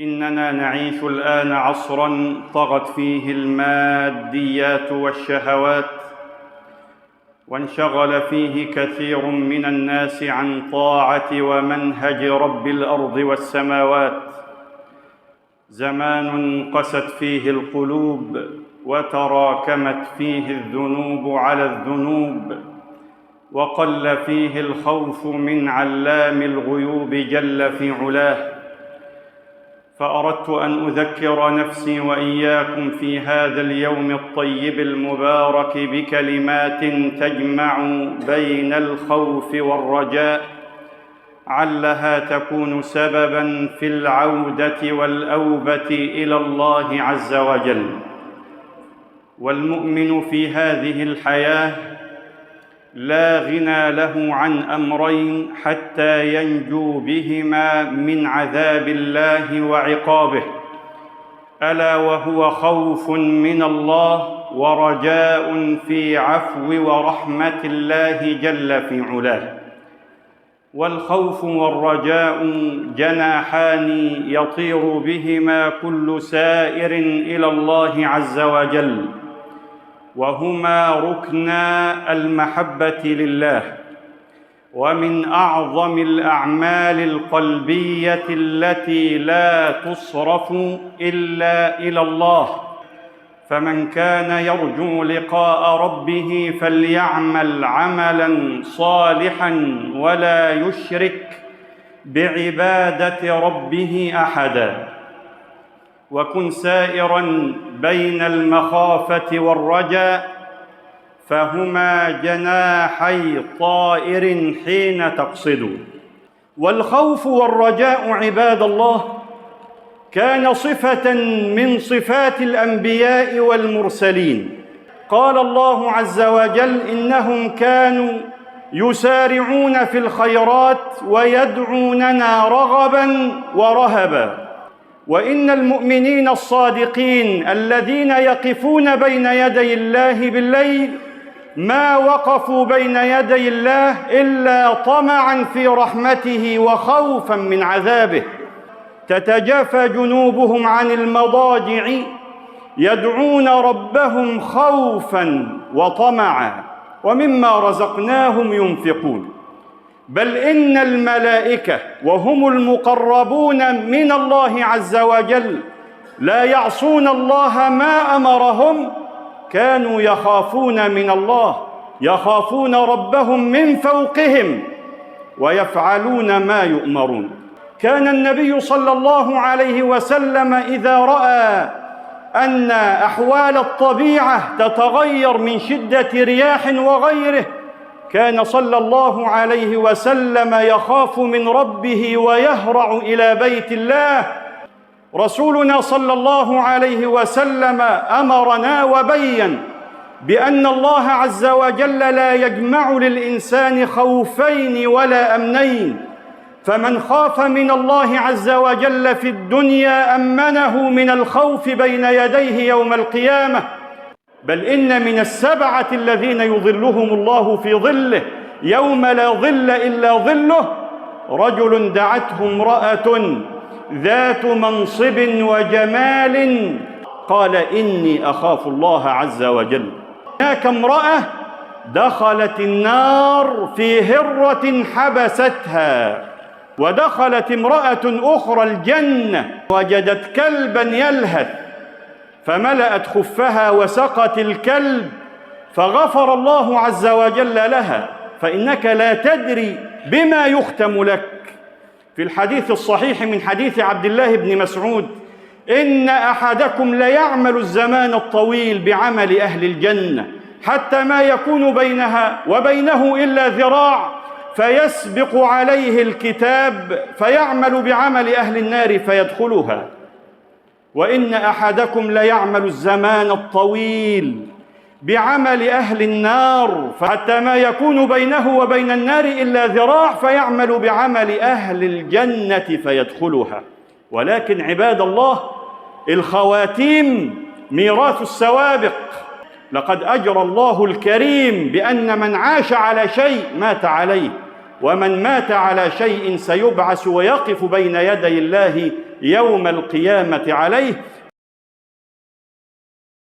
إننا نعيش الآن عصراً طغت فيه الماديات والشهوات، وانشغل فيه كثير من الناس عن طاعة ومنهج رب الأرض والسماوات. زمان قست فيه القلوب وتراكمت فيه الذنوب على الذنوب، وقل فيه الخوف من علام الغيوب جل في علاه. فأردت أن أذكر نفسي وإياكم في هذا اليوم الطيب المبارك بكلمات تجمع بين الخوف والرجاء، علها تكون سبباً في العودة والأوبة إلى الله عز وجل. والمؤمن في هذه الحياة لا غنى له عن أمرين حتى ينجو بهما من عذاب الله وعقابه، ألا وهو خوف من الله ورجاء في عفو ورحمة الله جل في علاه. والخوف والرجاء جناحان يطير بهما كل سائر إلى الله عز وجل، وهما ركنا المحبة لله. ومن أعظم الأعمال القلبية التي لا تصرف إلا إلى الله، فمن كان يرجو لقاء ربه فليعمل عملاً صالحاً ولا يشرك بعبادة ربه أحداً. وكن سائراً بين المخافة والرجاء، فهما جناحي طائر حين تقصد. والخوف والرجاء عباد الله كان صفة من صفات الأنبياء والمرسلين. قال الله عز وجل: إنهم كانوا يسارعون في الخيرات ويدعوننا رغباً ورهباً. وإن المؤمنين الصادقين الذين يقفون بين يدي الله بالليل ما وقفوا بين يدي الله إلا طمعاً في رحمته وخوفاً من عذابه. تتجافى جنوبهم عن المضاجع يدعون ربهم خوفاً وطمعاً ومما رزقناهم ينفقون. بل إن الملائكة وهم المقربون من الله عز وجل لا يعصون الله ما أمرهم، كانوا يخافون من الله، يخافون ربهم من فوقهم ويفعلون ما يؤمرون. كان النبي صلى الله عليه وسلم إذا رأى أن أحوال الطبيعة تتغير من شدة رياح وغيره، كان صلى الله عليه وسلم يخاف من ربه ويهرع إلى بيت الله. رسولنا صلى الله عليه وسلم أمرنا وبين بأن الله عز وجل لا يجمع للإنسان خوفين ولا أمنين، فمن خاف من الله عز وجل في الدنيا أمنه من الخوف بين يديه يوم القيامة. بل إن من السبعة الذين يظلهم الله في ظله يوم لا ظل إلا ظله رجل دعته امرأة ذات منصب وجمال قال: إني أخاف الله عز وجل. هناك امرأة دخلت النار في هرة حبستها، ودخلت امرأة أخرى الجنة وجدت كلباً يلهث فملأت خفها وسقت الكلب فغفر الله عز وجل لها، فإنك لا تدري بما يختم لك. في الحديث الصحيح من حديث عبد الله بن مسعود: إن أحدكم ليعمل الزمان الطويل بعمل أهل الجنة حتى ما يكون بينها وبينه إلا ذراع، فيسبق عليه الكتاب فيعمل بعمل أهل النار فيدخلها. وإن أحدكم ليعمل الزمان الطويل بعمل أهل النار حتى ما يكون بينه وبين النار إلا ذراع، فيعمل بعمل أهل الجنة فيدخلها. ولكن عباد الله، الخواتيم ميراث السوابق. لقد أجرى الله الكريم بأن من عاش على شيء مات عليه، ومن مات على شيء سيبعث ويقف بين يدي الله يوم القيامة عليه